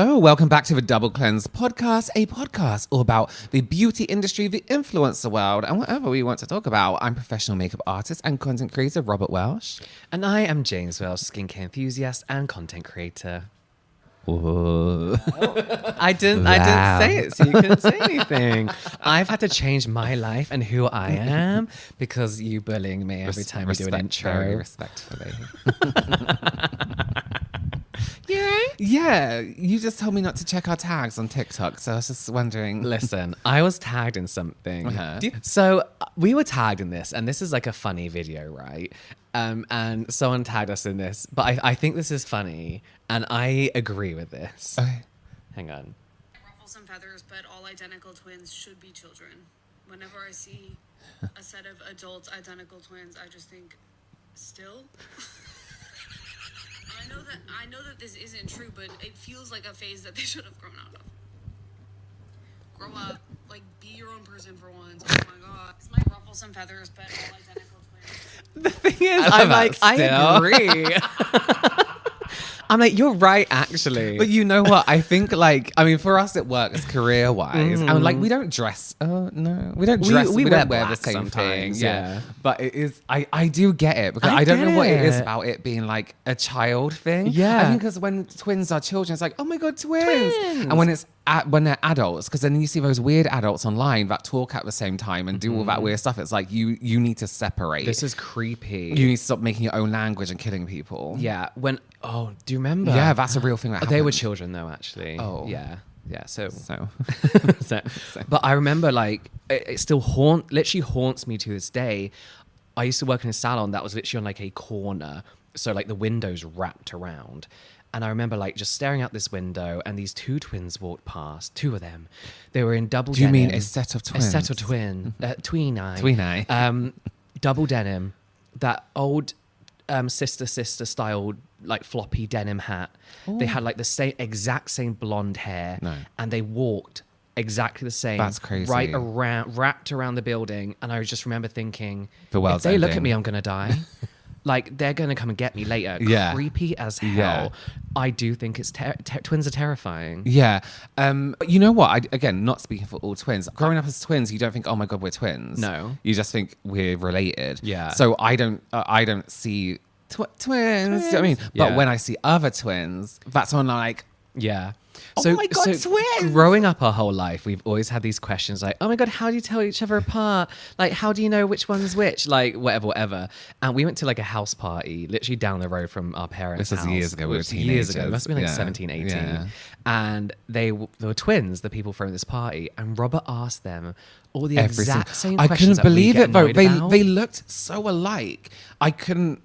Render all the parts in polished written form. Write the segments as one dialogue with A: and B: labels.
A: Hello, welcome back to the Double Cleanse podcast, a podcast all about the beauty industry, the influencer world, and whatever we want to talk about. I'm professional makeup artist and content creator Robert Welsh.
B: And I am James Welsh, skincare enthusiast and content creator. I didn't say it, so you couldn't say anything. I've had to change my life and who I am because you bullying me every time we do an intro.
A: Very respectfully.
B: You right?
A: Yeah, you just told me not to check our tags on TikTok, so I was just wondering.
B: Listen, I was tagged in something.
A: Uh-huh.
B: So we were tagged in this, and this is like a funny video, right? And someone tagged us in this, but I think this is funny, and I agree with this.
A: Okay.
B: Hang on.
C: Ruffles and feathers, but all identical twins should be children. Whenever I see a set of adult identical twins, I just think, still? I know that this isn't true, but it feels like a phase that they should have grown out of. Grow up, like, be your own person for once. Oh my god. It's my ruffles and feathers, but all identical twins.
B: The thing is,
A: I
B: I'm like, I
A: still.
B: agree. I'm like, you're right, actually.
A: But you know what? I think, like, I mean, for us, it works career-wise. And, like, we don't dress. Oh, no. We don't dress. We don't wear the
B: black
A: same thing.
B: sometimes,
A: Yeah.
B: yeah.
A: But it is, I do get it because
B: I
A: I don't know
B: get
A: what it is
B: it.
A: about it being, like, a child thing.
B: Yeah.
A: I think because when twins are children, it's like, oh, my God, twins.
B: Twins.
A: And when it's when they're adults, because then you see those weird adults online that talk at the same time and do all that weird stuff. It's like, you need to separate.
B: This is creepy.
A: You need to stop making your own language and killing people.
B: Yeah. Do you remember?
A: Yeah, that's a real thing that happened.
B: They were children, though, actually.
A: Oh.
B: Yeah. Yeah. So.
A: So.
B: But I remember, like, it still literally haunts me to this day. I used to work in a salon that was literally on, like, a corner. So, like, the windows wrapped around. And I remember, like, just staring out this window, and these two twins walked past. Two of them. They were in double
A: Do you
B: denim.
A: mean a set of twins?
B: A set of tween-eye.
A: Tween-eye.
B: Double denim. That old sister style, like, floppy denim hat. They had, like, the exact same blonde hair.
A: No.
B: And they walked exactly the same.
A: That's crazy.
B: Wrapped around the building. And I just remember thinking,
A: The world's
B: if they look
A: ending.
B: at me, I'm going to die. Like, they're going to come and get me later.
A: Yeah.
B: Creepy as hell.
A: Yeah.
B: I do think twins are terrifying.
A: Yeah. But you know what? Again, not speaking for all twins. Growing up as twins, you don't think, oh my God, we're twins.
B: No.
A: You just think we're related.
B: Yeah.
A: So I don't see twins. Do you know what I mean? But
B: Yeah.
A: when I see other twins, that's when I'm like,
B: Yeah.
A: Oh my God, twins!
B: Growing up our whole life, we've always had these questions like, oh my God, how do you tell each other apart? Like, how do you know which one's which? Like, whatever. And we went to, like, a house party literally down the road from our parents'
A: This was
B: house.
A: years ago. We were
B: Years ago. It
A: teenagers.
B: must have been like
A: Yeah.
B: 17, 18.
A: Yeah.
B: And they were twins, the people throwing this party. And Robert asked them all the
A: every
B: exact same
A: I
B: questions.
A: couldn't
B: that we
A: believe
B: get
A: it though.
B: annoyed about.
A: They looked so alike. I couldn't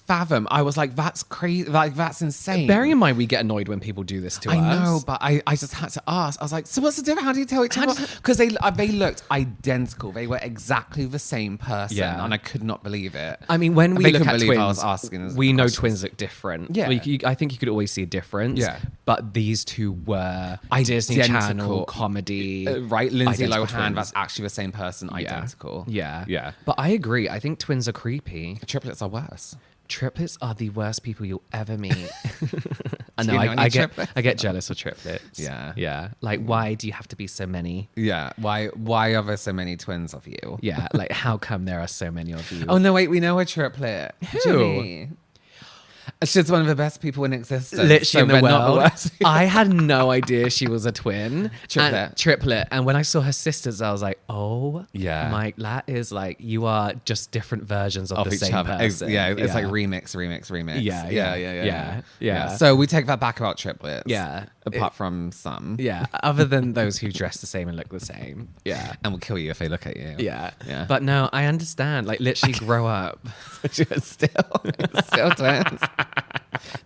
A: fathom. I was like, that's crazy. Like, that's insane.
B: Bearing in mind, we get annoyed when people do this to us.
A: I know, but I just had to ask. I was like, so what's the difference? How do you tell each other? Because they looked identical. They were exactly the same person.
B: Yeah.
A: And I could not believe it.
B: I mean, when we
A: They
B: look
A: couldn't
B: at
A: believe
B: twins,
A: I was asking
B: we know
A: questions.
B: twins look different.
A: Yeah.
B: I think you could always see a difference.
A: Yeah.
B: But these two were Disney
A: Identical.
B: Channel comedy.
A: Right? Lindsay
B: identical
A: Lohan,
B: twins.
A: that's actually the same person,
B: Yeah.
A: identical.
B: Yeah.
A: Yeah.
B: But I agree. I think twins are creepy.
A: Triplets are worse.
B: Triplets are the worst people you'll ever meet. I
A: Do
B: know.
A: you know any
B: I
A: triplets?
B: get jealous of triplets.
A: Yeah.
B: Yeah. Like, why do you have to be so many?
A: Yeah. Why are there so many twins of you?
B: Yeah. Like, how come there are so many of you?
A: Oh, no, wait. We know a triplet.
B: Who?
A: Ginny. She's one of the best people in existence.
B: Literally
A: so
B: in the
A: we're not
B: world.
A: worst.
B: I had no idea she was a twin.
A: Triplet.
B: Triplet. And when I saw her sisters, I was like, oh,
A: Yeah.
B: Mike, that is like, you are just different versions of the
A: each
B: same
A: other.
B: person.
A: Yeah, it's like remix.
B: Yeah.
A: So we take that back about triplets.
B: Yeah.
A: Apart from some.
B: Yeah. Other than those who dress the same and look the same. Yeah.
A: And will kill you if they look at you.
B: Yeah.
A: Yeah.
B: But no, I understand. Like, literally grow up.
A: still twins.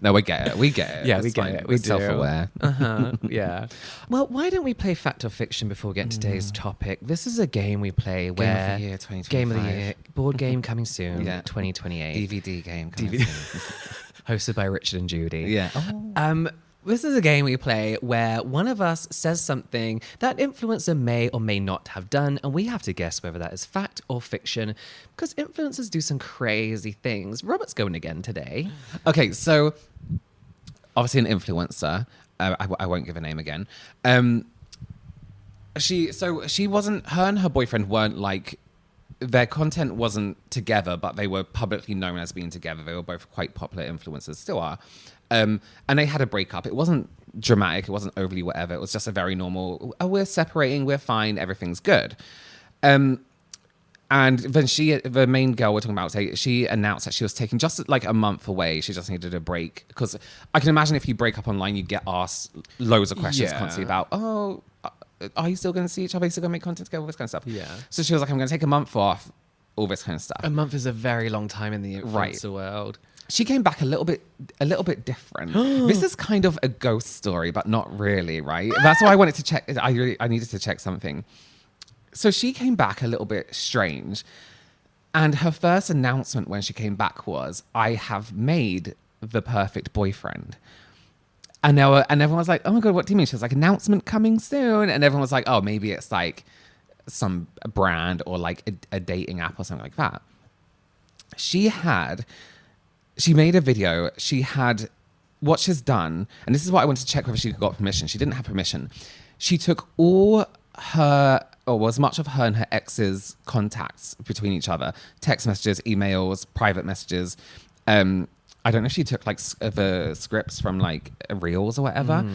A: No, we get it. We get it.
B: Yeah,
A: It's
B: we get
A: fine.
B: it.
A: We're
B: We do.
A: self-aware.
B: Yeah. Well, why don't we play fact or fiction before we get into today's topic? This is a game we play where
A: of the year 2025.
B: Game of the year, board game coming soon,
A: Yeah.
B: 2028,
A: DVD game. coming
B: DVD.
A: soon.
B: hosted by Richard and Judy.
A: Yeah.
B: This is a game we play where one of us says something that influencer may or may not have done, and we have to guess whether that is fact or fiction, because influencers do some crazy things. Robert's going again today.
A: Okay, so obviously an influencer. I won't give a name again. She wasn't, her and her boyfriend weren't like, their content wasn't together, but they were publicly known as being together. They were both quite popular influencers, still are. And they had a breakup. It wasn't dramatic. It wasn't overly whatever. It was just a very normal, oh, we're separating, we're fine, everything's good. And then the main girl we're talking about, she announced that she was taking just like a month away. She just needed a break. Because I can imagine if you break up online, you get asked loads of questions constantly about, are you still going to see each other? Are you still going to make content together? All this kind of stuff.
B: Yeah.
A: So she was like, I'm going to take a month off, all this kind of stuff.
B: A month is a very long time in the influencer world.
A: She came back a little bit different. This is kind of a ghost story, but not really, right? That's why I wanted to check. I needed to check something. So she came back a little bit strange. And her first announcement when she came back was, I have made the perfect boyfriend. And everyone was like, oh my God, what do you mean? She was like, announcement coming soon. And everyone was like, oh, maybe it's like some brand or like a dating app or something like that. She made a video. What she's done, and this is what I wanted to check whether she got permission. She didn't have permission. She took all as much of her and her ex's contacts between each other, text messages, emails, private messages, I don't know if she took like the scripts from like reels or whatever,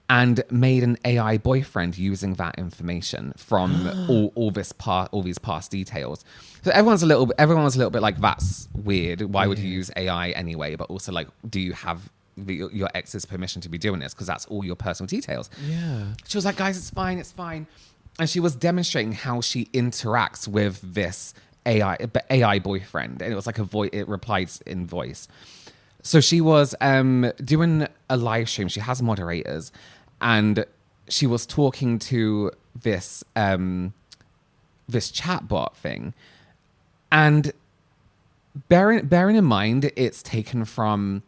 A: and made an AI boyfriend using that information from all these past details. So everyone was a little bit like, that's weird. Why would you use AI anyway? But also like, do you have your ex's permission to be doing this? Because that's all your personal details.
B: Yeah.
A: She was like, guys, it's fine. And she was demonstrating how she interacts with this AI boyfriend, and it was like it replied in voice. So she was doing a live stream. She has moderators, and she was talking to this chatbot thing. And bearing in mind, it's taken from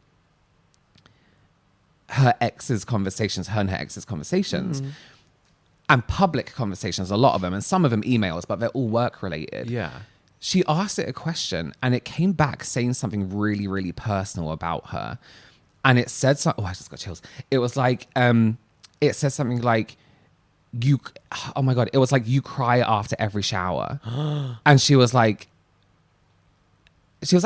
A: her and her ex's conversations, and public conversations, a lot of them, and some of them emails, but they're all work related.
B: Yeah.
A: She asked it a question, and it came back saying something really, really personal about her. And it said something, I just got chills. It was like, it said something like, oh my God, it was like, you cry after every shower. And she was like,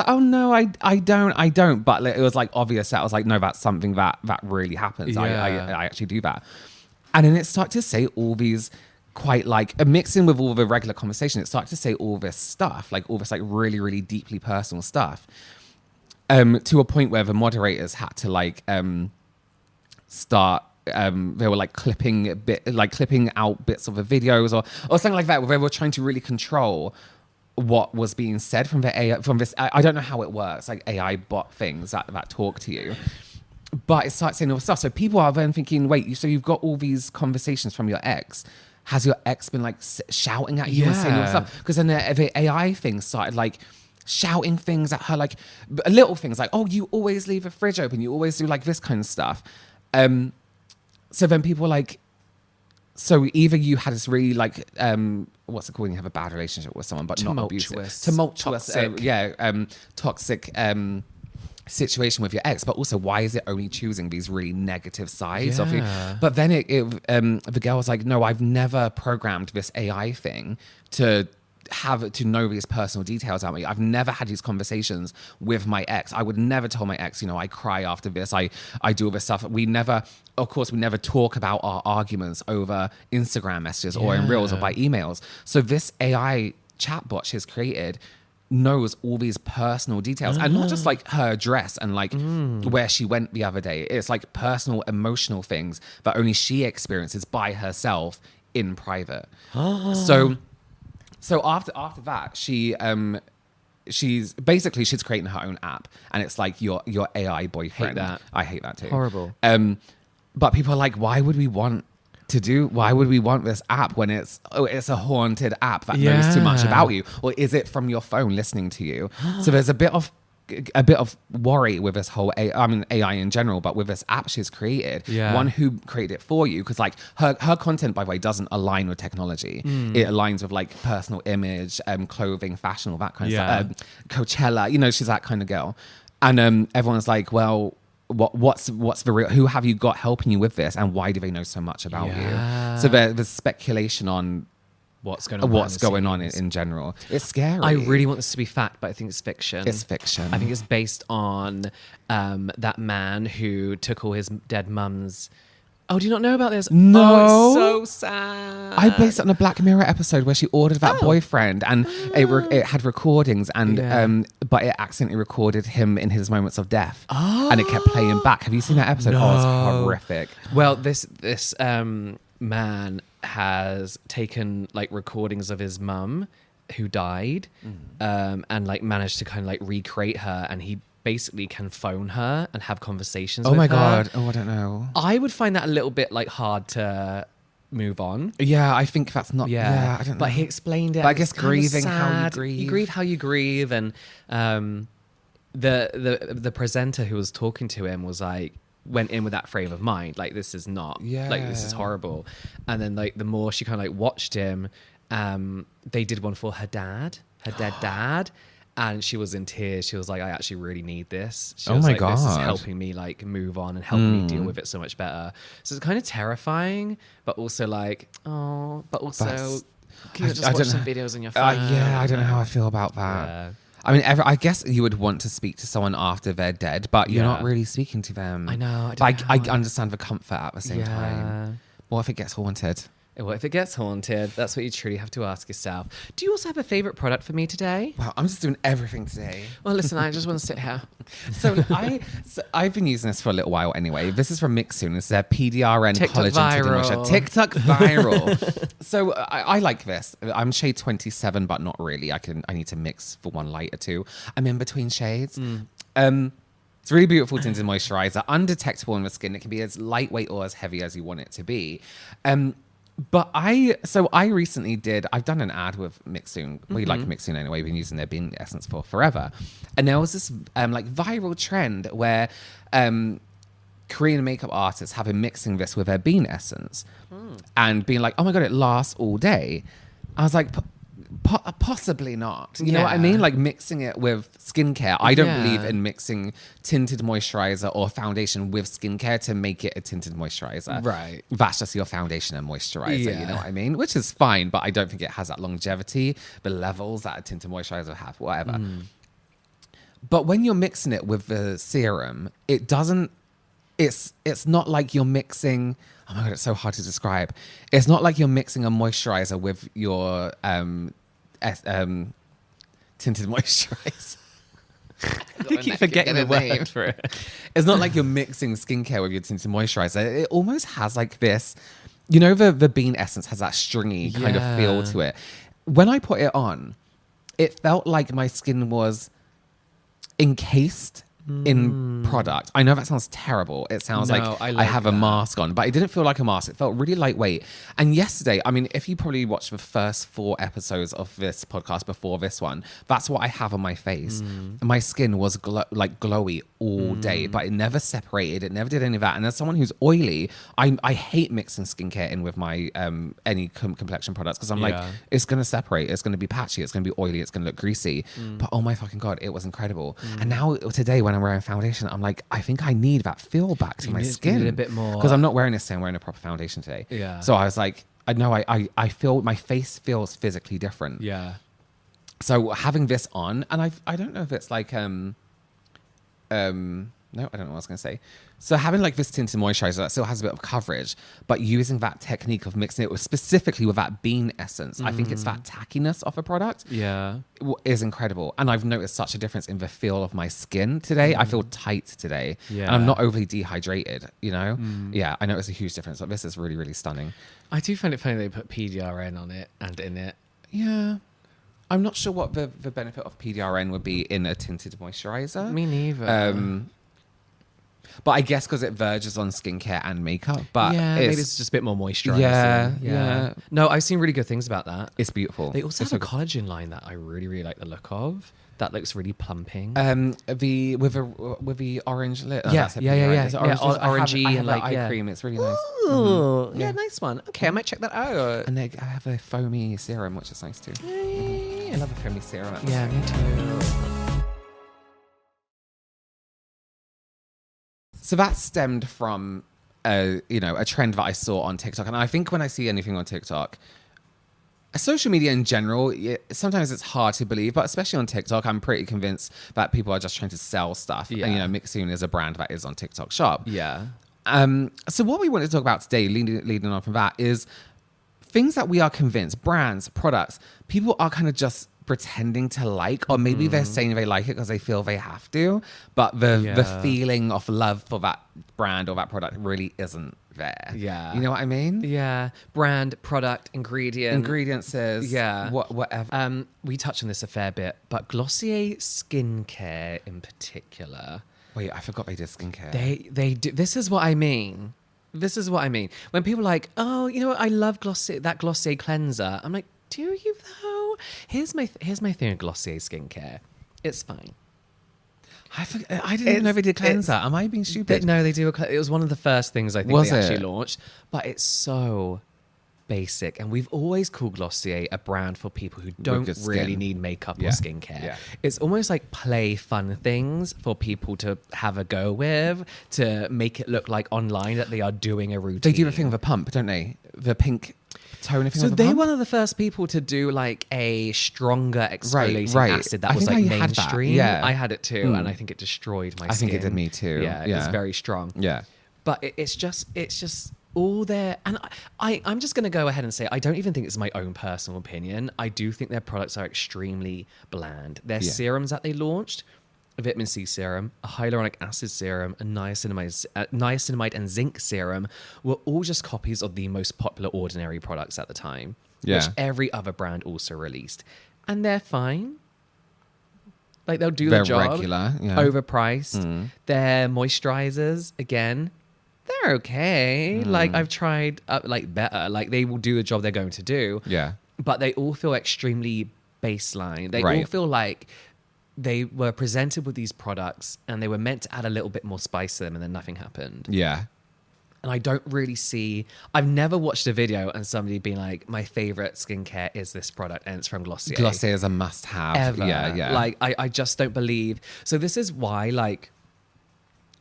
A: oh no, I don't. But it was like obvious that I was like, no, that's something that really happens.
B: Yeah.
A: I actually do that. And then it started to say all these quite like mixing with all the regular conversation, it started to say all this stuff, like all this like really, really deeply personal stuff, to a point where the moderators had to like start they were like clipping out bits of the videos or something like that, where they were trying to really control what was being said from the AI, from this. I don't know how it works, like AI bot things that talk to you. But it starts saying all this stuff. So people are then thinking, wait, so you've got all these conversations from your ex. Has your ex been like shouting at you and saying all this stuff? Because then the AI thing started like shouting things at her, like little things like, oh, you always leave the fridge open. You always do like this kind of stuff. So then people were like, so either you had this really like, what's it called when you have a bad relationship with someone, but not abusive. Tumultuous. Toxic situation with your ex, but also why is it only choosing these really negative sides of you? But then the girl was like, no, I've never programmed this AI thing to know these personal details about me. I've never had these conversations with my ex. I would never tell my ex, I cry after this. I do all this stuff. We never talk about our arguments over Instagram messages or in reels or by emails. So this AI chatbot she's created knows all these personal details, and not just like her address and like where she went the other day. It's like personal emotional things that only she experiences by herself in private. So after that, she's creating her own app, and it's like your AI boyfriend. I hate that too.
B: Horrible.
A: But people are like, why would we want this app when it's a haunted app that knows too much about you? Or is it from your phone listening to you? So there's a bit of worry with this whole AI in general, but with this app she's created, one who created it for you, because like her content, by the way, doesn't align with technology. It aligns with like personal image, clothing, fashion, all that kind of stuff. Coachella, she's that kind of girl. And everyone's like, well, what's the real, who have you got helping you with this, and why do they know so much about
B: Yeah.
A: you? So there's speculation on
B: what's going on
A: in general. It's scary.
B: I really want this to be fact, but I think it's fiction.
A: It's fiction.
B: I think it's based on that man who took all his dead mums. Oh, do you not know about this?
A: No.
B: Oh, it's so sad.
A: I based it on a Black Mirror episode where she ordered that boyfriend, and it had recordings, and but it accidentally recorded him in his moments of death, and it kept playing back. Have you seen that episode?
B: No.
A: Oh, it's horrific.
B: Well, this man has taken like recordings of his mum who died, and like managed to kind of like recreate her, and he basically can phone her and have conversations with her.
A: Oh my God. Oh, I don't know.
B: I would find that a little bit like hard to move on.
A: Yeah, I think that's not. Yeah, I don't know.
B: But he explained it.
A: But I guess
B: It's kinda
A: grieving how you
B: sad.
A: grieve.
B: You grieve how you grieve, and the presenter who was talking to him was like, went in with that frame of mind, like this is not, like this is horrible. And then like the more she kind of like watched him, they did one for her dead dad. And she was in tears. She was like, I actually really need this. She was
A: my
B: like, this is
A: God.
B: helping me like move on and helping me deal with it so much better. So it's kind of terrifying, but also like, oh, but also can you just watch some videos on your phone?
A: Yeah, I don't know how I feel about that.
B: Yeah.
A: I mean, I guess you would want to speak to someone after they're dead, but you're not
B: Yeah.
A: really speaking to them.
B: I know.
A: But I understand the comfort at the same time. What if it gets haunted?
B: What if it gets haunted? That's what you truly have to ask yourself. Do you also have a favorite product for me today?
A: Wow, I'm just doing everything today.
B: Well, listen, I just want to sit here.
A: So I've been using this for a little while anyway. This is from Mixsoon. It's their PDRN
B: TikTok
A: collagen
B: viral.
A: moisture. TikTok viral. So I like this. I'm shade 27, but not really. I need to mix for one light or two. I'm in between shades. It's a really beautiful tinted moisturizer, undetectable in the skin. It can be as lightweight or as heavy as you want it to be. But I recently I've done an ad with Mixsoon. We like Mixsoon anyway. We've been using their Bean Essence for forever. And there was this like viral trend where Korean makeup artists have been mixing this with their Bean Essence and being like, oh my God, it lasts all day. I was like, possibly not. You know what I mean? Like mixing it with skincare. I don't believe in mixing tinted moisturizer or foundation with skincare to make it a tinted moisturizer.
B: Right.
A: That's just your foundation and moisturizer.
B: Yeah.
A: You know what I mean? Which is fine, but I don't think it has that longevity, the levels that a tinted moisturizer have, whatever. But when you're mixing it with the serum, it doesn't. It's not like you're mixing. Oh my God, it's so hard to describe. It's not like you're mixing a moisturizer with your tinted moisturizer.
B: You keep forgetting the word for it.
A: It's not like you're mixing skincare with your tinted moisturizer. It almost has like this, you know, the Bean Essence has that stringy kind of feel to it. When I put it on, it felt like my skin was encased in product. I know that sounds terrible. It sounds like I have a mask on, but it didn't feel like a mask. It felt really lightweight. And yesterday, I mean, if you probably watched the first 4 episodes of this podcast before this one, that's what I have on my face. My skin was glowy all day, but it never separated. It never did any of that. And as someone who's oily, I hate mixing skincare in with my any complexion products because I'm like, it's going to separate. It's going to be patchy. It's going to be oily. It's going to look greasy. But oh my fucking God, it was incredible. And now today when I'm wearing foundation, I'm like, I think I need that feel back to my skin.
B: You need a bit more.
A: Because I'm not wearing this, I'm wearing a proper foundation today.
B: Yeah.
A: So I was like, I know I feel my face feels physically different.
B: Yeah.
A: So having this on, and I don't know if it's like no, I don't know what I was going to say. So having like this tinted moisturizer that still has a bit of coverage, but using that technique of mixing it with, specifically with that Bean Essence, I think it's that tackiness of a product.
B: Yeah.
A: Is incredible. And I've noticed such a difference in the feel of my skin today. I feel tight today.
B: Yeah.
A: And I'm not overly dehydrated, you know? Yeah, I noticed a huge difference. But this is really, really stunning.
B: I do find it funny they put PDRN on it and in it.
A: Yeah. I'm not sure what the benefit of PDRN would be in a tinted moisturizer.
B: Me neither.
A: But I guess because it verges on skincare and makeup. But
B: yeah, maybe it's just a bit more moisturizing.
A: Yeah.
B: No, I've seen really good things about that.
A: It's beautiful.
B: They also
A: It's
B: have a
A: so good.
B: collagen line that I really, really like the look of. That looks really plumping.
A: With the orange lip.
B: Yeah,
A: that's it,
B: yeah,
A: right?
B: yeah,
A: Is it
B: yeah.
A: orange?
B: Yeah,
A: I have-
B: orangey
A: I have
B: and
A: that
B: like,
A: eye
B: yeah.
A: cream. It's really nice.
B: Oh, yeah, nice one. Okay, I might check that out.
A: And I have a foamy serum, which is nice too. I love a foamy serum.
B: Yeah, me too.
A: So that stemmed from a trend that I saw on TikTok. And I think when I see anything on TikTok, social media in general, sometimes it's hard to believe, but especially on TikTok, I'm pretty convinced that people are just trying to sell stuff.
B: Yeah.
A: And, Mixune is a brand that is on TikTok Shop.
B: Yeah.
A: So what we want to talk about today, leading on from that, is things that we are convinced, brands, products, people are kind of just pretending to like, or maybe they're saying they like it because they feel they have to, but the feeling of love for that brand or that product really isn't there.
B: Yeah.
A: You know what I mean?
B: Yeah. Brand, product,
A: Ingredients is whatever.
B: We touched on this a fair bit, but Glossier skincare in particular.
A: Wait, I forgot they did skincare.
B: They do. This is what I mean. When people are like, oh, I love Glossier, that Glossier cleanser. I'm like, do you though? Here's my thing with Glossier skincare. It's fine.
A: I didn't even know they did cleanser. Am I being stupid?
B: No, they do. It was one of the first things I think
A: Was
B: they
A: it?
B: actually launched. But it's so basic, and we've always called Glossier a brand for people who don't
A: good
B: really
A: skin.
B: need makeup or
A: Yeah.
B: skincare.
A: Yeah.
B: It's almost like play fun things for people to have a go with, to make it look like online that they are doing a routine.
A: They do the thing with a pump, don't they? The pink toner thing
B: So
A: with a
B: they
A: pump?
B: were one of the first people to do like a stronger exfoliating
A: right.
B: acid that
A: I
B: was
A: think
B: like
A: I had that,
B: mainstream.
A: yeah.
B: I had it too, and I think it destroyed my
A: I
B: skin.
A: think it did me too.
B: Yeah,
A: Yeah.
B: it's very strong.
A: Yeah.
B: But it's just all there. And I'm just going to go ahead and say, I don't even think it's my own personal opinion. I do think their products are extremely bland. Their serums that they launched, a vitamin C serum, a hyaluronic acid serum, a niacinamide and zinc serum, were all just copies of the most popular Ordinary products at the time, which every other brand also released. And they're fine. Like, they'll do the
A: They're
B: job.
A: regular, yeah.
B: Overpriced. Their moisturizers, again, they're okay. Like, I've tried better. Like, they will do the job they're going to do.
A: Yeah.
B: But they all feel extremely baseline. They all
A: Right.
B: feel like they were presented with these products and they were meant to add a little bit more spice to them, and then nothing happened.
A: Yeah.
B: And I don't really see... I've never watched a video and somebody being like, my favorite skincare is this product and it's from Glossier.
A: Glossier is a must-have.
B: Ever.
A: Yeah.
B: Like, I just don't believe... So this is why, like,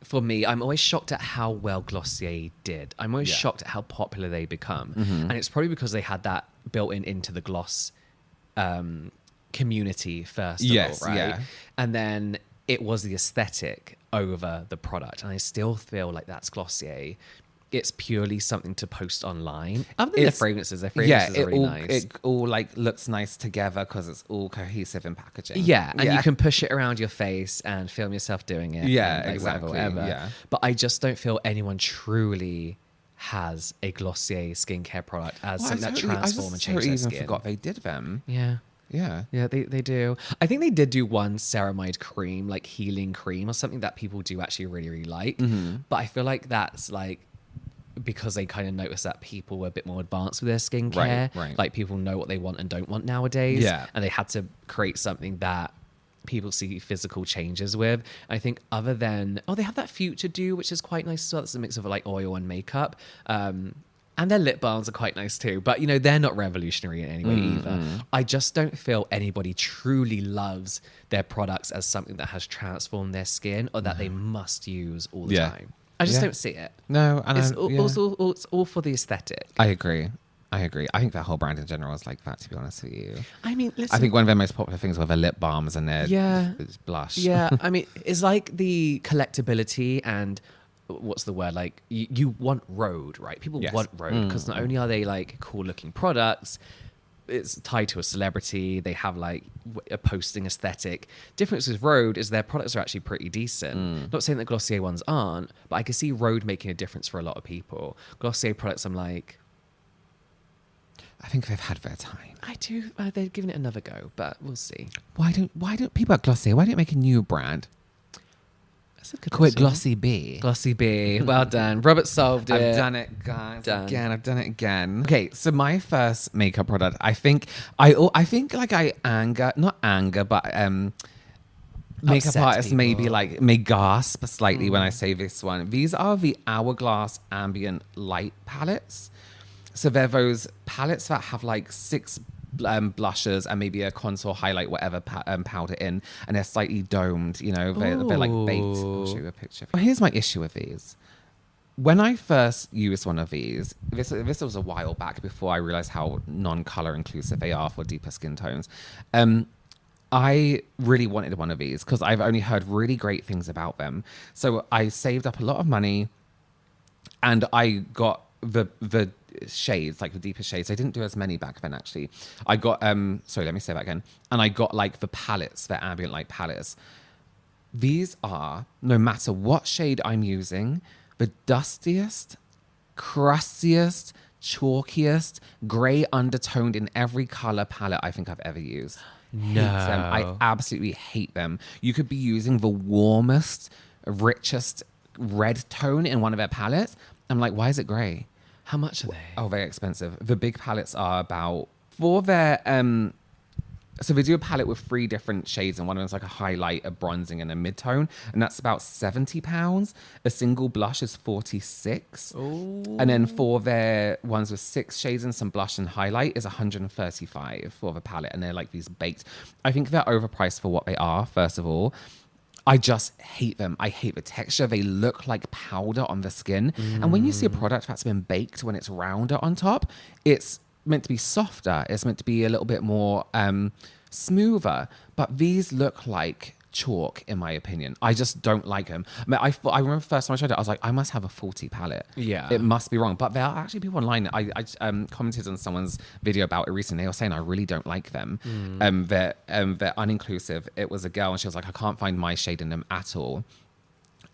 B: for me, I'm always shocked at how well Glossier did. I'm always shocked at how popular they become. And it's probably because they had that built into the gloss community first of all, right?
A: Yeah.
B: And then it was the aesthetic over the product. And I still feel like that's Glossier. It's purely something to post online. Other than their fragrances are really nice.
A: It all like looks nice together because it's all cohesive in packaging.
B: Yeah, and you can push it around your face and film yourself doing it.
A: Yeah,
B: and, like,
A: exactly,
B: whatever.
A: yeah.
B: But I just don't feel anyone truly has a Glossier skincare product as something that transforms and changes their skin.
A: I even forgot they did them.
B: Yeah.
A: Yeah.
B: Yeah, they do. I think they did do one ceramide cream, like healing cream or something that people do actually really, really like. But I feel like that's like because they kind of noticed that people were a bit more advanced with their skincare.
A: Right.
B: Like, people know what they want and don't want nowadays.
A: Yeah.
B: And they had to create something that people see physical changes with. I think other than... Oh, they have that Future Dew, which is quite nice as well. It's a mix of like oil and makeup. And their lip balms are quite nice too. But, they're not revolutionary in any way either. I just don't feel anybody truly loves their products as something that has transformed their skin or that they must use all the time. I just don't see it.
A: No, and
B: It's all for the aesthetic.
A: I agree. I think that whole brand in general is like that, to be honest with you.
B: I mean, listen,
A: I think one of their most popular things were their lip balms and their blush.
B: Yeah, I mean, it's like the collectability and what's the word? Like, you want Rhode, right? People want Rhode because not only are they like cool looking products, it's tied to a celebrity. They have like a posting aesthetic. Difference with Rhode is their products are actually pretty decent. Not saying that Glossier ones aren't, but I can see Rhode making a difference for a lot of people. Glossier products, I'm like,
A: I think they've had their time.
B: I do. They're giving it another go, but we'll see.
A: Why don't people at Glossier, why don't you make a new brand?
B: That's a good
A: Call it
B: question.
A: Glossy B.
B: Glossy B. Well done. Robert solved it.
A: I've done it, guys.
B: Done.
A: Again, I've done it again. Okay, so my first makeup product, I think like I not anger, but makeup
B: Upset
A: artists maybe
B: people.
A: like may gasp slightly when I say this one. These are the Hourglass Ambient Light palettes. So they're those palettes that have like 6 blushers and maybe a contour highlight, whatever powder in, and they're slightly domed. You know, they're like baked. I'll show you a picture. Well, here's my issue with these. When I first used one of these, this was a while back before I realized how non-color inclusive they are for deeper skin tones. I really wanted one of these because I've only heard really great things about them. So I saved up a lot of money and I got the shades, like the deeper shades. I didn't do as many back then, actually. I got, sorry, let me say that again. And I got like the palettes, the ambient light palettes. These are, no matter what shade I'm using, the dustiest, crustiest, chalkiest, grey undertoned in every color palette I think I've ever used.
B: No.
A: Hate them. I absolutely hate them. You could be using the warmest, richest red tone in one of their palettes. I'm like, why is it grey?
B: How much are they?
A: Oh, very expensive. The big palettes are about, for their, so they do a palette with 3 different shades, and one of them's like a highlight, a bronzing, and a mid-tone, and that's about £70. A single blush is 46.
B: Ooh.
A: And then for their ones with 6 shades and some blush and highlight is 135 for the palette, and they're like these baked. I think they're overpriced for what they are, first of all. I just hate them. I hate the texture. They look like powder on the skin. And when you see a product that's been baked when it's rounder on top, it's meant to be softer. It's meant to be a little bit more smoother. But these look like chalk, in my opinion. I just don't like them. I mean, I remember the first time I tried it, I was like, I must have a faulty palette.
B: Yeah.
A: It must be wrong. But there are actually people online. I commented on someone's video about it recently. They were saying I really don't like them. They're uninclusive. It was a girl and she was like, I can't find my shade in them at all.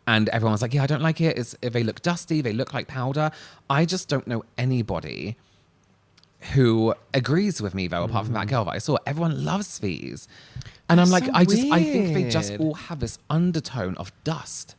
A: And everyone was like, yeah, I don't like it. They look dusty. They look like powder. I just don't know anybody who agrees with me, though, apart from that girl that I saw. Everyone loves these. And I'm like,
B: so
A: I think they just
B: weird.
A: all have this undertone of dust.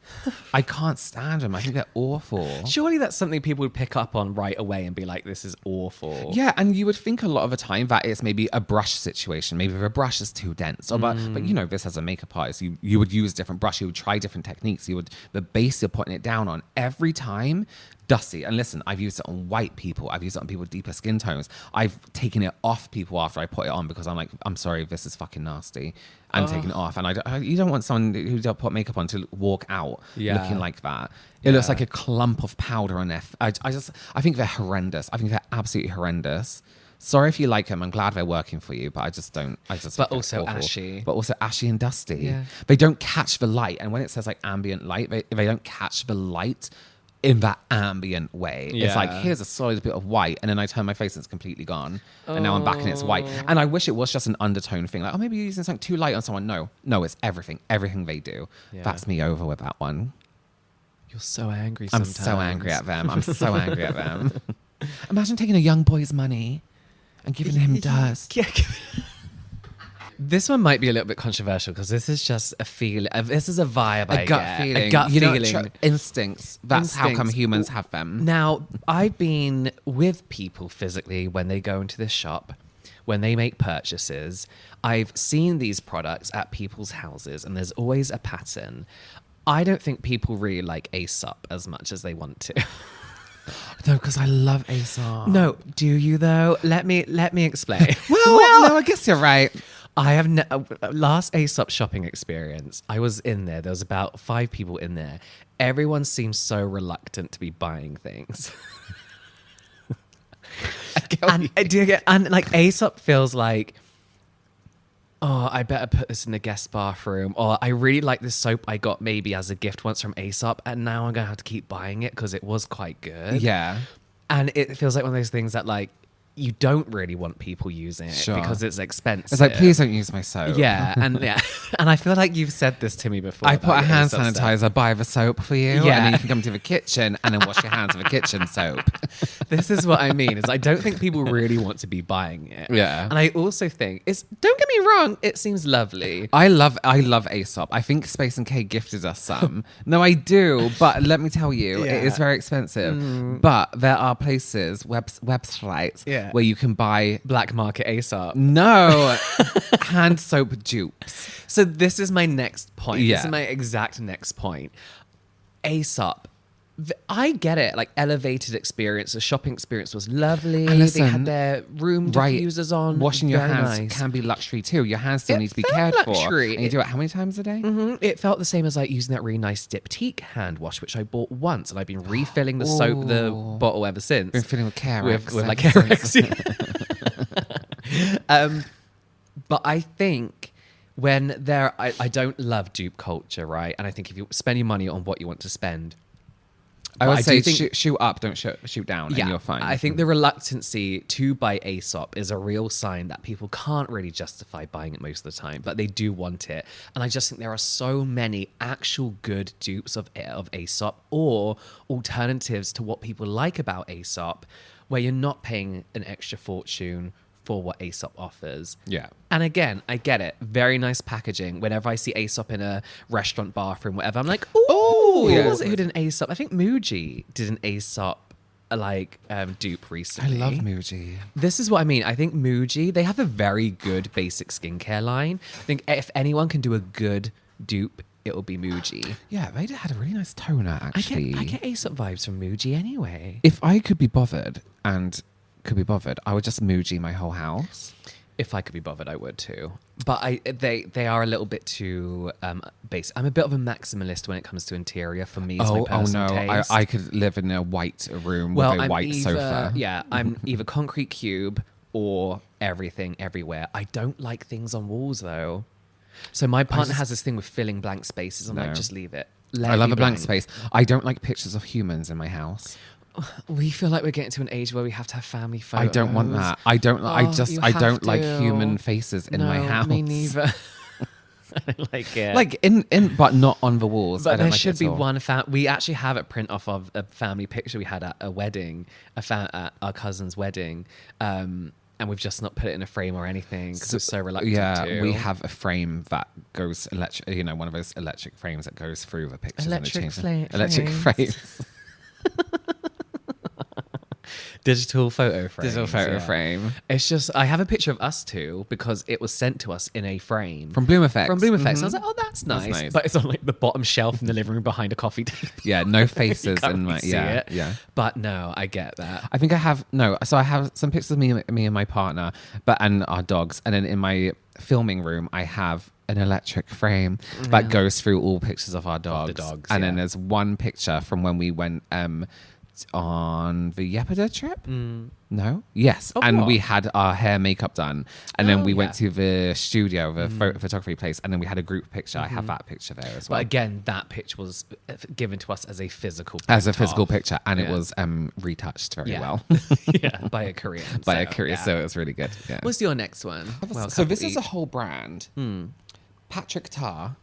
A: I can't stand them. I think they're awful.
B: Surely that's something people would pick up on right away and be like, this is awful.
A: Yeah, and you would think a lot of the time that it's maybe a brush situation. Maybe the brush is too dense. Or, but you know, this as a makeup artist, you would use different brush. You would try different techniques. The base you're putting it down on every time, dusty. And listen, I've used it on white people. I've used it on people with deeper skin tones. I've taken it off people after I put it on because I'm like, I'm sorry, this is fucking nasty. I'm taking it off. And you don't want someone who don't put makeup on to walk out looking like that. It looks like a clump of powder on their... I think they're horrendous. I think they're absolutely horrendous. Sorry if you like them. I'm glad they're working for you, but I just don't.
B: But also ashy.
A: But also ashy and dusty.
B: Yeah.
A: They don't catch the light. And when it says like ambient light, they don't catch the light in that ambient way. It's like, here's a solid bit of white, and then I turn my face and it's completely gone. And now I'm back and it's white. And I wish it was just an undertone thing. Like, oh, maybe you're using something too light on someone. No, it's everything. Everything they do.
B: Yeah.
A: That's me over with that one.
B: You're so angry
A: I'm
B: sometimes.
A: so angry at them. I'm so angry at them. Imagine taking a young boy's money and giving him dust.
B: Yeah. This one might be a little bit controversial because this is just a feeling. This is a vibe.
A: A gut feeling.
B: A gut feeling.
A: Instincts. That's how come humans have them.
B: Now, I've been with people physically when they go into this shop, when they make purchases. I've seen these products at people's houses, and there's always a pattern. I don't think people really like Aesop as much as they want to.
A: No, because I love Aesop.
B: No, do you though? Let me explain.
A: well, no, I guess you're right.
B: I have last Aesop shopping experience. I was in there. There was about 5 people in there. Everyone seems so reluctant to be buying things. And like Aesop feels like, oh, I better put this in the guest bathroom. Or I really like this soap I got maybe as a gift once from Aesop, and now I'm gonna have to keep buying it because it was quite good.
A: Yeah.
B: And it feels like one of those things that like you don't really want people using it
A: Sure.
B: because it's expensive.
A: It's like, please don't use my soap.
B: Yeah, and and I feel like you've said this to me before.
A: I put a
B: about
A: hand
B: Aesop stuff.
A: sanitizer by the soap for you,
B: Yeah.
A: and then you can come to the kitchen and then wash your hands with the kitchen soap.
B: This is what I mean. Is I don't think people really want to be buying it.
A: Yeah.
B: And I also think don't get me wrong, it seems lovely.
A: I love Aesop. I think Space and K gifted us some. No, I do, but let me tell you,
B: Yeah.
A: it is very expensive. But there are places, websites, where you can buy
B: Black market Aesop.
A: hand soap dupes.
B: So this is my next point.
A: Yeah.
B: This is my exact next point. Aesop I get it. Like, elevated experience. The shopping experience was lovely.
A: And listen,
B: they had their room diffusers on.
A: Washing your
B: Very
A: hands
B: nice.
A: can be luxury too. Your hands still
B: It
A: need to be
B: felt
A: cared
B: luxury.
A: for. And you do it how many times a day?
B: It felt the same as like using that really nice Diptyque hand wash, which I bought once, and I've been refilling the soap, the bottle ever since.
A: Been feeling with Carex.
B: With like
A: ever
B: Carex. But I think when I don't love dupe culture, right? And I think if you spend your money on what you want to spend,
A: I
B: but
A: would say
B: do think-
A: shoot up, don't shoot down, and you're fine.
B: I think the reluctancy to buy Aesop is a real sign that people can't really justify buying it most of the time, but they do want it. And I just think there are so many actual good dupes of Aesop or alternatives to what people like about Aesop, where you're not paying an extra fortune for what Aesop offers.
A: Yeah.
B: And again, I get it. Very nice packaging. Whenever I see Aesop in a restaurant bathroom, whatever, I'm like, ooh,
A: yeah.
B: who was it who did an Aesop? I think Muji did an Aesop dupe recently.
A: I love Muji.
B: This is what I mean. I think Muji, they have a very good basic skincare line. I think if anyone can do a good dupe, it will be Muji.
A: Yeah, they had a really nice toner, actually.
B: I get Aesop vibes from Muji anyway.
A: If I could be bothered I would just Muji my whole house.
B: If I could be bothered, I would too. But they are a little bit too basic. I'm a bit of a maximalist when it comes to interior. For me, it's my personal taste.
A: I could live in a white room with a white sofa.
B: Yeah, I'm either concrete cube or everything everywhere. I don't like things on walls though. So my partner has this thing with filling blank spaces. I'm like, just leave it.
A: I love a blank space. I don't like pictures of humans in my house.
B: We feel like we're getting to an age where we have to have family photos.
A: I don't want that. I don't like human faces in my house.
B: Me neither. I don't like it.
A: Like in but not on the walls.
B: But
A: I don't
B: there
A: like
B: should
A: it
B: be
A: at all.
B: one we actually have a print off of a family picture we had at a wedding, at our cousin's wedding. And we've just not put it in a frame or anything because we're so reluctant to.
A: We have a frame that goes electric, one of those electric frames that goes through the pictures.
B: Electric
A: electric frames.
B: Digital photo frame.
A: Digital photo frame.
B: It's just, I have a picture of us two because it was sent to us in a frame.
A: From Bloom Effects.
B: From Bloom Effects. I was like, oh, that's nice. But it's on like the bottom shelf in the living room behind a coffee table.
A: Yeah, no faces in my,
B: see it.
A: Yeah.
B: But no, I get that.
A: I think I have, so I have some pictures of me and my partner, and our dogs. And then in my filming room, I have an electric frame that goes through all pictures of our dogs. And then there's one picture from when we went on the Yepida trip. No? Yes. And we had our hair makeup done. And then we went to the studio, the photography place, and then we had a group picture. I have that picture there as well.
B: But again, that picture was given to us as a physical
A: picture, and it was retouched very well.
B: Yeah, by a Korean.
A: So it was really good. Yeah.
B: What's your next one?
A: So this is a whole brand. Patrick Tar.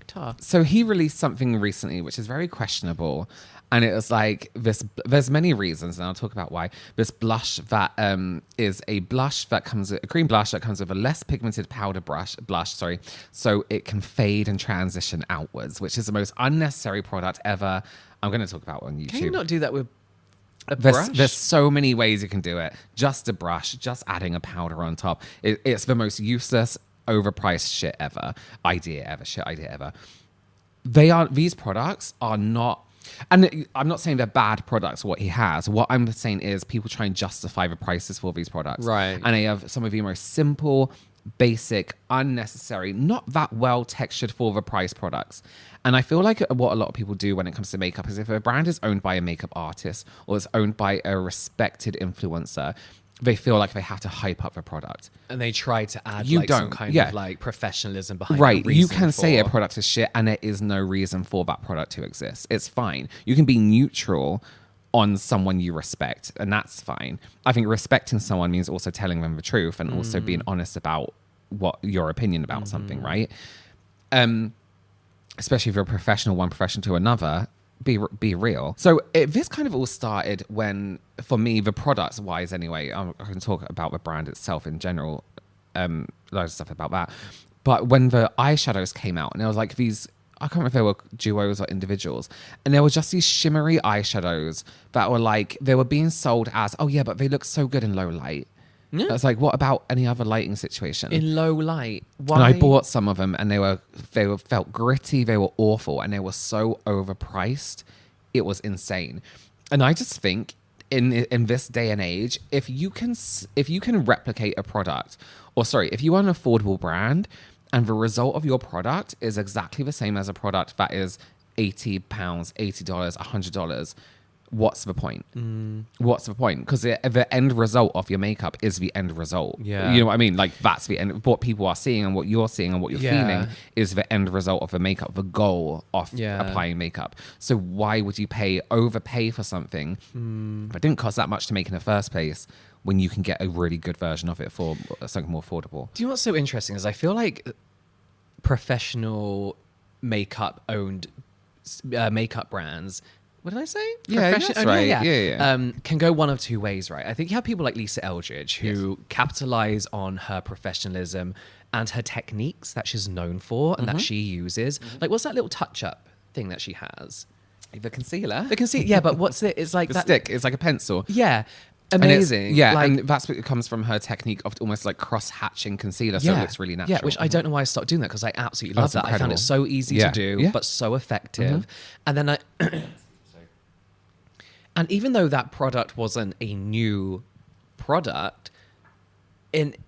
B: Tar.
A: So he released something recently which is very questionable, and it was like this. There's many reasons, and I'll talk about why. This blush that is a blush that comes with a cream blush that comes with a less pigmented powder blush. So it can fade and transition outwards, which is the most unnecessary product ever. I'm going to talk about it on YouTube.
B: Can you not do that with a brush?
A: There's so many ways you can do it. Just a brush, just adding a powder on top. It's the most useless, overpriced shit idea ever. These products are not, and I'm not saying they're bad products, what he has. What I'm saying is people try and justify the prices for these products.
B: Right.
A: And they have some of the most simple, basic, unnecessary, not that well textured for the price products. And I feel like what a lot of people do when it comes to makeup is if a brand is owned by a makeup artist or is owned by a respected influencer, they feel like they have to hype up the product.
B: And they try to add some kind of like professionalism behind it.
A: Right. You can say a product is shit and there is no reason for that product to exist. It's fine. You can be neutral on someone you respect, and that's fine. I think respecting someone means also telling them the truth and also being honest about what your opinion about something, right? Especially if you're a professional, one profession to another, be real. So this kind of all started when, for me, the products wise anyway, I can talk about the brand itself in general, loads of stuff about that. But when the eyeshadows came out, and there was like these, I can't remember if they were duos or individuals, and there were just these shimmery eyeshadows that were like, they were being sold as, oh yeah, but they look so good in low light. Yeah. That's like, what about any other lighting situation?
B: In low light. Why?
A: And I bought some of them, and they felt gritty, they were awful, and they were so overpriced it was insane. And I just think in this day and age, if you can replicate a product, or sorry, if you are an affordable brand and the result of your product is exactly the same as a product that is £80, $80, $100, what's the point? What's the point? Because the end result of your makeup is the end result.
B: Yeah.
A: You know what I mean? Like, that's the end. What people are seeing and what you're seeing and what you're feeling is the end result of the makeup, the goal of applying makeup. So why would you overpay for something that didn't cost that much to make in the first place, when you can get a really good version of it for something more affordable?
B: Do you know what's so interesting is I feel like professional makeup owned makeup brands, what did I say?
A: Yeah, that's right. Yeah.
B: Can go one of two ways, right? I think you have people like Lisa Eldridge who capitalize on her professionalism and her techniques that she's known for and that she uses. Like, what's that little touch-up thing that she has?
A: The concealer.
B: Yeah, but what's it? It's like
A: the
B: that
A: stick. It's like a pencil.
B: Yeah. Amazing.
A: And that's what comes from her technique of almost like cross-hatching concealer, so it looks really natural.
B: Yeah, which I don't know why I stopped doing that, because I absolutely love that.
A: Incredible.
B: I found it so easy to do, but so effective. And then and even though that product wasn't a new product, it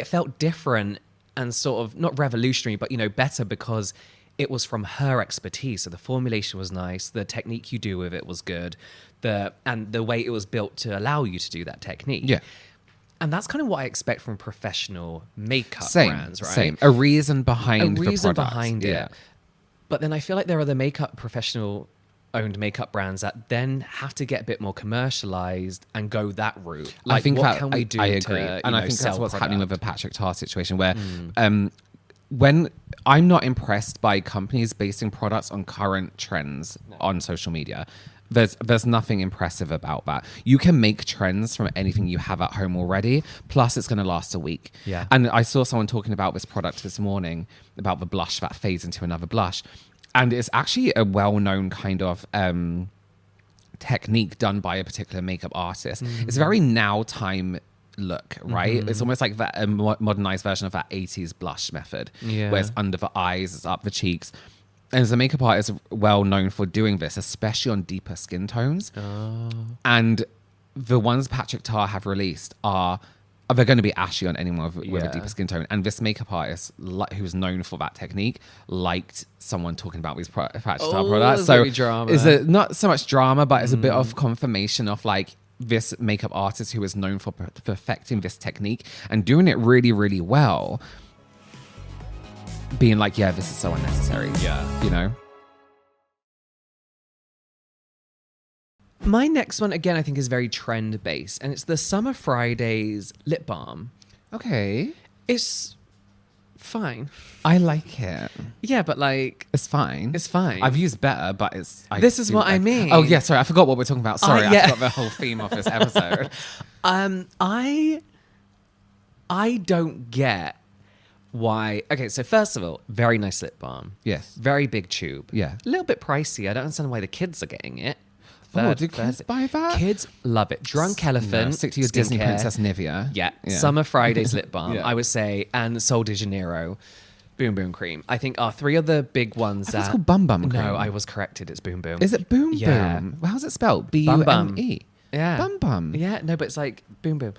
B: felt different and sort of not revolutionary, but better, because it was from her expertise. So the formulation was nice, the technique you do with it was good, and the way it was built to allow you to do that technique. Yeah. And that's kind of what I expect from professional makeup brands, right?
A: Same. A reason behind the product.
B: It. But then I feel like there are the professional owned makeup brands that then have to get a bit more commercialized and go that route. Like,
A: I think
B: what can we do?
A: I agree.
B: And
A: I think that's what's happening with the Patrick Tar situation, where when I'm not impressed by companies basing products on current trends on social media. There's nothing impressive about that. You can make trends from anything you have at home already, plus it's going to last a week.
B: Yeah.
A: And I saw someone talking about this product this morning, about the blush that fades into another blush. And it's actually a well-known kind of technique done by a particular makeup artist. It's a very now time look, right? It's almost like a modernized version of that 80s blush method, where it's under the eyes, it's up the cheeks. And as a makeup artist, well known for doing this, especially on deeper skin tones. And the ones Patrick Tar have released they're going to be ashy on anyone with a deeper skin tone. And this makeup artist, who's known for that technique, liked someone talking about these Patrick Tar products. So it's not so much drama, but it's a bit of confirmation of like this makeup artist who is known for perfecting this technique and doing it really, really well, being like, yeah, this is so unnecessary. Yeah.
B: My next one, again, I think is very trend-based, and it's the Summer Fridays lip balm.
A: Okay.
B: It's fine.
A: I like it.
B: Yeah, but like...
A: It's fine.
B: It's fine.
A: I've used better, but it's...
B: This is what I mean.
A: Oh, yeah, sorry. I forgot what we're talking about. Sorry, I forgot the whole theme of this episode.
B: I don't get why... Okay, so first of all, very nice lip balm.
A: Yes.
B: Very big tube.
A: Yeah.
B: A little bit pricey. I don't understand why the kids are getting it.
A: Do kids buy that?
B: Kids love it. Drunk Elephant.
A: No, stick to your Disney Princess Nivea.
B: Yeah. Summer Fridays lip balm, I would say, and Sol de Janeiro Boom Boom Cream. I think are three of the big ones.
A: It's called Bum Bum Cream.
B: No, I was corrected. It's Boom Boom.
A: Is it Boom Boom? Well, how's it spelled? B-U-M-E.
B: Yeah.
A: Bum Bum.
B: Yeah, no, but it's like Boom Boom.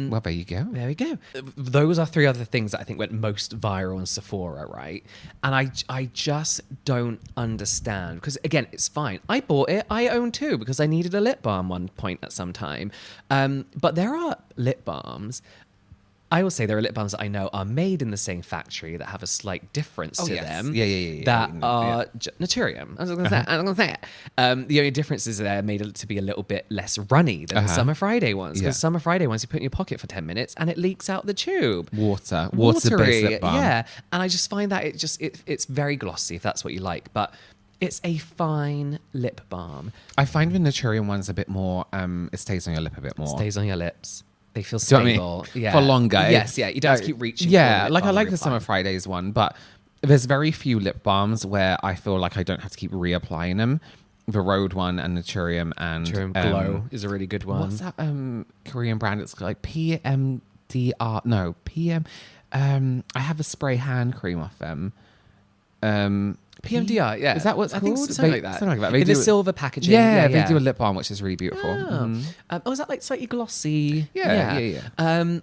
A: Well, there you go.
B: There we go. Those are three other things that I think went most viral in Sephora, right? And I just don't understand. Because, again, it's fine. I bought it. I own two because I needed a lip balm one point at some time. But there are lip balms. I will say there are lip balms that I know are made in the same factory that have a slight difference to them. That are Naturium. I was going to say it. The only difference is they're made to be a little bit less runny than the Summer Friday ones. Because Summer Friday ones you put in your pocket for 10 minutes and it leaks out the tube.
A: Water-based lip balm.
B: Yeah, and I just find that it's very glossy if that's what you like, but it's a fine lip balm.
A: I find the Naturium ones a bit more. It stays on your lip a bit more.
B: Stays on your lips. They feel stable.
A: You know what I mean? For longer.
B: Yes, you don't have to keep reaching.
A: Yeah, like I like the Summer Fridays one, but there's very few lip balms where I feel like I don't have to keep reapplying them. The Rhode one and Naturium and
B: Glow is a really good one.
A: What's that Korean brand? It's like PMDR. No, PM. I have a spray hand cream off them.
B: PMDR, yeah.
A: Is that what's
B: I
A: called?
B: think something like that.
A: Something like that. They
B: In the
A: do-
B: silver packaging.
A: Yeah, they do a lip balm, which is really beautiful.
B: Oh.
A: Mhm.
B: Is that like slightly glossy?
A: Yeah.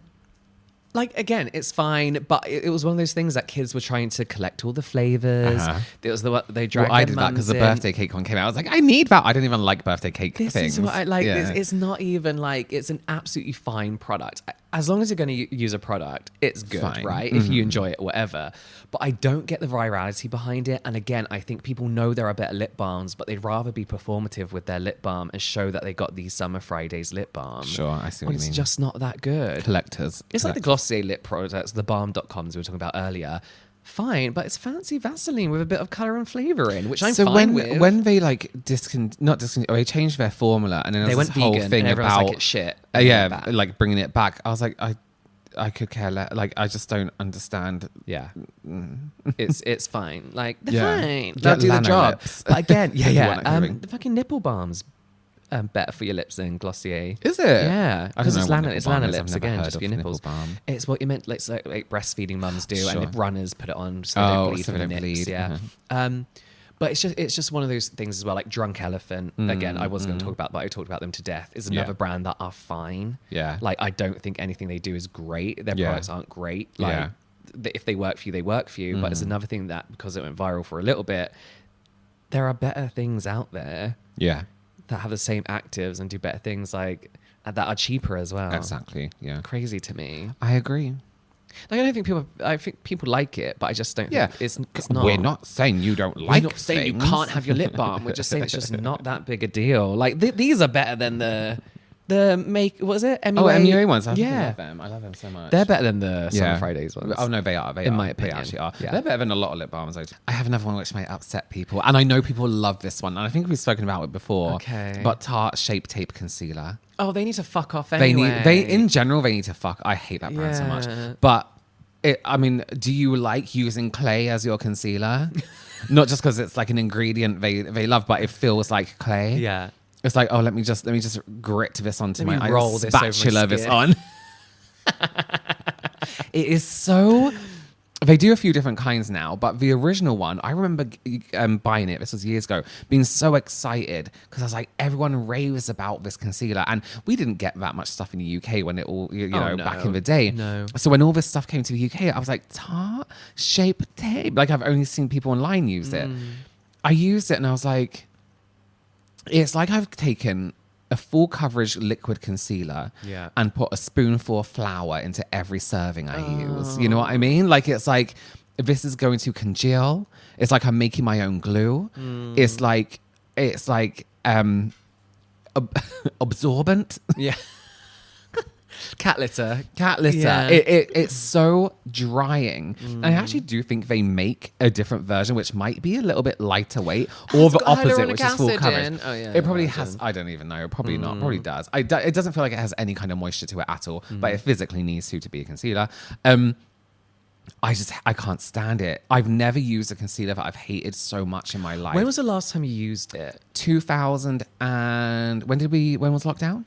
B: Like again, it's fine, but it was one of those things that kids were trying to collect all the flavors.
A: Uh-huh.
B: It was the they
A: Well,
B: dragged.
A: I
B: their
A: did that because
B: mums
A: the
B: in.
A: birthday cake one came out. I was like, I need that. I don't even like birthday cake
B: This
A: things.
B: is what I like.
A: Yeah.
B: It's not even like it's an absolutely fine product. As long as you're going to use a product, it's good,
A: Fine.
B: right? If you enjoy it, whatever. But I don't get the virality behind it. And again, I think people know there are better lip balms, but they'd rather be performative with their lip balm and show that they got the Summer Fridays lip balm.
A: Sure, I see what
B: When
A: you
B: it's
A: mean.
B: just not that good.
A: Collectors.
B: It's like the Glossier lip products, the balm.coms we were talking about earlier. Fine, but it's fancy Vaseline with a bit of colour and flavour in, which I'm
A: so
B: fine with.
A: when they like they changed their formula and then
B: they
A: there was
B: went
A: this whole
B: vegan
A: thing
B: and everyone's
A: about
B: like, it's shit.
A: yeah,
B: Back.
A: like bringing it back. I was like, I could care less. Like I just don't understand.
B: Yeah, it's fine. Like they're
A: Yeah.
B: fine.
A: Get
B: They'll do the
A: Lano
B: job.
A: lips.
B: But again,
A: If you want it moving.
B: the fucking nipple balms better for your lips than Glossier.
A: Is it?
B: Yeah,
A: I
B: because
A: don't
B: it's
A: know what
B: Lana.
A: nipple
B: It's
A: balm
B: Lana
A: is. I've
B: lips
A: never
B: again,
A: heard
B: just for
A: of
B: your
A: nipple
B: nipples.
A: balm.
B: It's what you meant, like breastfeeding mums do,
A: Sure.
B: and runners put it on so
A: Oh,
B: they don't bleed
A: so
B: from
A: they
B: the
A: don't
B: nips.
A: bleed.
B: Yeah.
A: Uh-huh.
B: But it's just one of those things as well, like Drunk Elephant. Again, I wasn't going to talk about, but I talked about them to death. Is another
A: Yeah.
B: brand that are fine.
A: Yeah.
B: Like I don't think anything they do is great. Their
A: Yeah.
B: products aren't great. Like
A: Yeah.
B: if they work for you, they work for you. But it's another thing that because it went viral for a little bit, there are better things out there
A: Yeah.
B: that have the same actives and do better things like that are cheaper as well.
A: Exactly. Yeah.
B: Crazy to me.
A: I agree.
B: Like I think people like it, but I just don't
A: Yeah.
B: think it's not.
A: We're not saying you don't
B: We're
A: like
B: not saying
A: things.
B: you can't have your lip balm. We're just saying it's just not that big a deal. Like these are better than the what was it? MUA?
A: Oh, MUA ones. I
B: Yeah.
A: love them. I love them so much.
B: They're better than the Summer Fridays ones.
A: Oh no, they are. They
B: In
A: are.
B: my
A: They
B: opinion.
A: actually are.
B: Yeah.
A: They're better than a lot of lip balms. I have another one which might upset people, and I know people love this one, and I think we've spoken about it before.
B: Okay.
A: But Tarte Shape Tape Concealer.
B: Oh, they need to fuck off anyway.
A: They in general they need to fuck. I hate that brand so much.
B: Yeah.
A: But I mean, do you like using clay as your concealer? Not just because it's like an ingredient they love, but it feels like clay.
B: Yeah.
A: It's like, oh, let me just grit this onto
B: Let me
A: my
B: roll this over my
A: spatula this
B: skin.
A: on. It is so. They do a few different kinds now, but the original one, I remember buying it. This was years ago, being so excited because I was like, everyone raves about this concealer, and we didn't get that much stuff in the UK when it all,
B: no.
A: back in the day.
B: No.
A: So when all this stuff came to the UK, I was like, Tarte Shape Tape. Like I've only seen people online use it. I used it and I was like, it's like I've taken a full coverage liquid concealer
B: Yeah.
A: and put a spoonful of flour into every serving I use. You know what I mean? Like it's like this is going to congeal. It's like I'm making my own glue. It's like absorbent.
B: Yeah. Cat litter.
A: Cat litter.
B: Yeah.
A: It's so drying. And I actually do think they make a different version, which might be a little bit lighter weight, or the
B: got
A: opposite,
B: hyaluronic
A: which is full
B: acid
A: coverage.
B: in. Oh, yeah,
A: it probably
B: imagine.
A: has. I don't even know. Probably not. Probably does. It doesn't feel like it has any kind of moisture to it at all, but it physically needs to be a concealer. I can't stand it. I've never used a concealer that I've hated so much in my life.
B: When was the last time you used it?
A: 2000 and when was lockdown?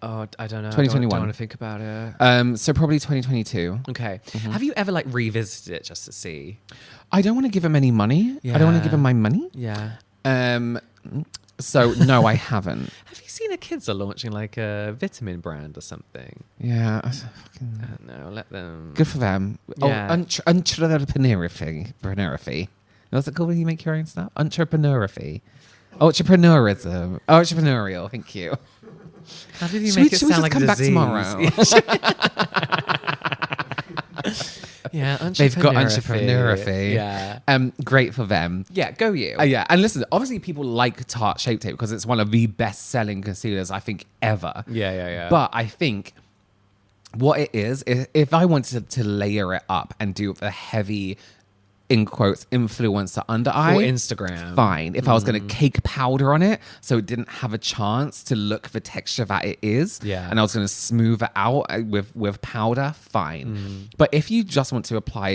B: Oh, I don't know.
A: 2021.
B: I don't want to think about it.
A: So probably 2022.
B: Okay. Have you ever like revisited it just to see?
A: I don't want to give him any money. I don't want to
B: Yeah.
A: give him my money.
B: Yeah.
A: So no, I haven't.
B: Have you seen the kids are launching like a vitamin brand or something?
A: Yeah,
B: I don't know. Let them.
A: good for them.
B: Yeah.
A: Oh, entrepreneurify. What's it called when you make your own stuff? Entrepreneurify. Entrepreneurism. Entrepreneurial. Thank you.
B: How did you
A: Should we
B: make it
A: just
B: sound like
A: come
B: a
A: back
B: disease?
A: tomorrow?
B: Yeah,
A: They've got entrepreneurify.
B: Yeah.
A: Great for them.
B: Yeah, go you.
A: Yeah, and listen, obviously people like Tarte Shape Tape because it's one of the best-selling concealers I think ever.
B: Yeah.
A: But I think what it is, if I wanted to layer it up and do the heavy, in quotes, influencer under eye,
B: For Instagram.
A: fine. If I was going to cake powder on it so it didn't have a chance to look the texture that it is,
B: Yeah.
A: and I was going to smooth it out with powder, fine. But if you just want to apply,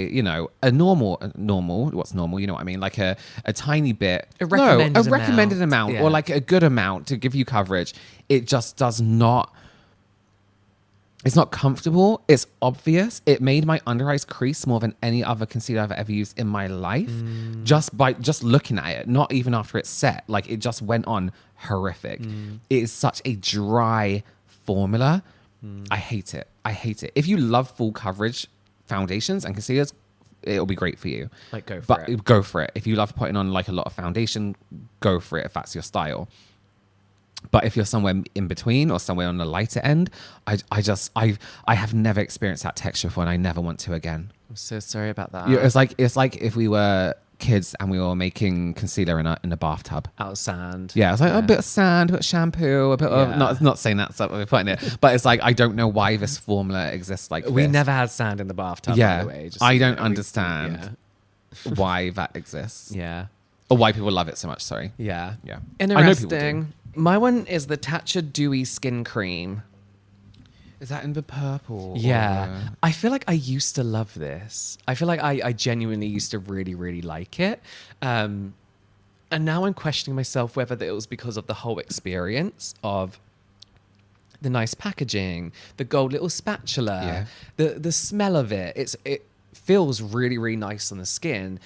A: a normal, what's normal? You know what I mean? Like a tiny bit.
B: A recommended
A: a recommended
B: amount.
A: amount,
B: Yeah.
A: or like a good amount to give you coverage. It just does not. It's not comfortable. It's obvious. It made my under eyes crease more than any other concealer I've ever used in my life. Just by looking at it, not even after it's set. Like, it just went on horrific. It is such a dry formula. I hate it. I hate it. If you love full coverage foundations and concealers, it'll be great for you.
B: Like, go for it.
A: Go for it. If you love putting on like a lot of foundation, go for it if that's your style. But if you're somewhere in between or somewhere on the lighter end, I have never experienced that texture before, and I never want to again.
B: I'm so sorry about that.
A: Yeah, it's like if we were kids and we were making concealer in a bathtub.
B: Out of sand.
A: Yeah, it's like a bit of sand, a bit of shampoo, a bit of not saying that's what we're putting it, but it's like I don't know why this formula exists like
B: We
A: this.
B: never had sand in the bathtub.
A: Yeah,
B: by the way,
A: I don't understand why that exists.
B: Yeah.
A: Or why people love it so much. Sorry.
B: Yeah.
A: Yeah. I know people do.
B: Interesting. My one is the Tatcha Dewy Skin Cream.
A: Is that in the purple?
B: Yeah. I feel like I used to love this. I feel like I genuinely used to really, really like it. And now I'm questioning myself whether it was because of the whole experience of the nice packaging, the gold little spatula, the smell of it. It feels really, really nice on the skin.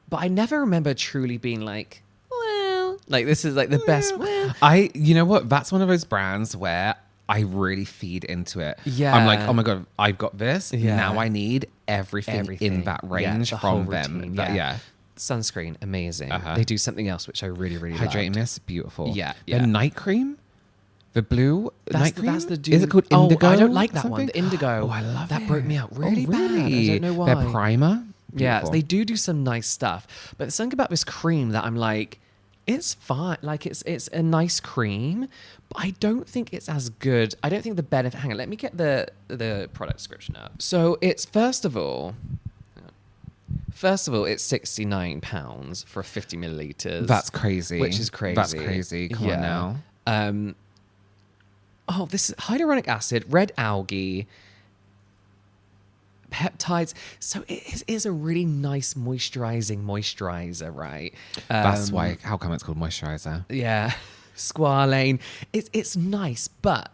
B: But I never remember truly being like, well, like this is like the best.
A: You know what? That's one of those brands where I really feed into it.
B: Yeah.
A: I'm like, oh my God, I've got this.
B: Yeah.
A: Now I need everything in that range
B: the whole
A: from them.
B: routine,
A: Yeah.
B: Sunscreen, amazing.
A: Uh-huh.
B: They do something else which I really, really like.
A: Hydrating mist, beautiful.
B: Yeah,
A: The
B: yeah.
A: night cream, the blue night cream.
B: That's the
A: Is it called indigo?
B: Oh, I don't like
A: or
B: that one.
A: something?
B: The indigo.
A: Oh, I love
B: that
A: it.
B: broke me out really
A: Oh,
B: bad. I don't know why.
A: Their primer.
B: Yeah,
A: Beautiful.
B: they do some nice stuff. But there's something about this cream that I'm like, it's fine. Like it's a nice cream, but I don't think it's as good. I don't think the benefit. Hang on, let me get the product description up. So it's first of all, it's £69 for 50 milliliters.
A: That's crazy.
B: Which is crazy.
A: That's crazy. Come on now.
B: This is hyaluronic acid, red algae, peptides. So it is a really nice moisturizer, right?
A: That's why. How come it's called moisturizer?
B: Yeah. Squalane. It's nice, but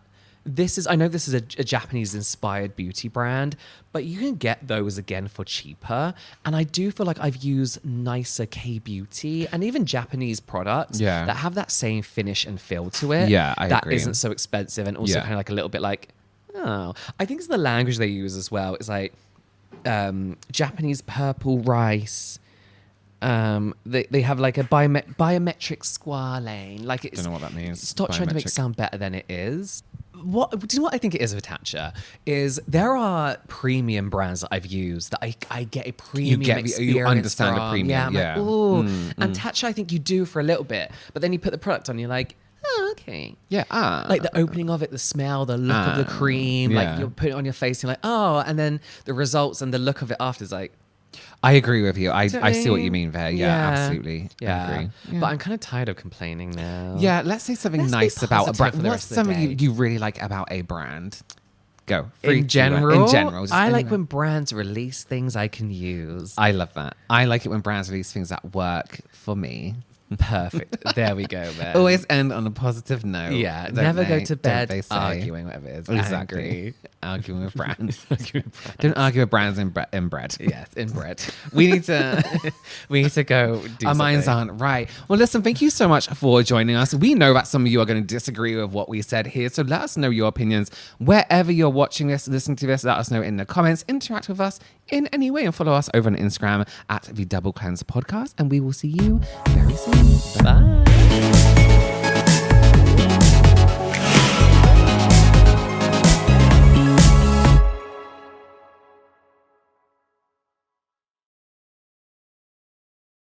B: I know this is a Japanese inspired beauty brand, but you can get those again for cheaper. And I do feel like I've used nicer K-beauty and even Japanese products that have that same finish and feel to it.
A: Yeah, I agree.
B: That isn't so expensive and also kind of like a little bit like, oh, I think it's the language they use as well. It's like Japanese purple rice. They have like a biometric squalane. Like it's,
A: don't know what that means.
B: Stop trying to make it sound better than it is. Do you know what I think it is with Tatcha? Is there are premium brands that I've used that I get a premium experience
A: you understand
B: from.
A: a premium.
B: Yeah, I'm like, ooh. And Tatcha, I think you do for a little bit, but then you put the product on, you're like, oh, okay.
A: Yeah.
B: Like the opening of it, the smell, the look of the cream, like you put it on your face, you're like, oh, and then the results and the look of it after is like,
A: I agree with you. I see what you mean there. Yeah, absolutely.
B: Yeah.
A: I agree. Yeah.
B: But I'm kind of tired of complaining now.
A: Yeah, let's say something
B: Let's be
A: nice about a
B: positive
A: brand.
B: for the
A: What's
B: rest of the
A: something
B: day.
A: you really like about a brand? Go.
B: In general,
A: just
B: I like
A: anywhere.
B: when brands release things I can use.
A: I love that. I like it when brands release things that work for me.
B: Perfect. There we go, man.
A: Always end on a positive note.
B: Yeah.
A: don't
B: Never go
A: they?
B: to
A: Don't
B: bed
A: they say?
B: arguing, whatever it is.
A: Exactly.
B: Angry.
A: Arguing with brands. Don't argue with brands in bread.
B: Yes, in bread.
A: We need to
B: go do
A: Our minds
B: something.
A: aren't right. Well, listen, thank you so much for joining us. We know that some of you are going to disagree with what we said here, so let us know your opinions wherever you're watching this, listening to this. Let us know in the comments. Interact with us in any way and follow us over on Instagram at the Double Cleanse Podcast, and we will see you very soon.
B: Bye.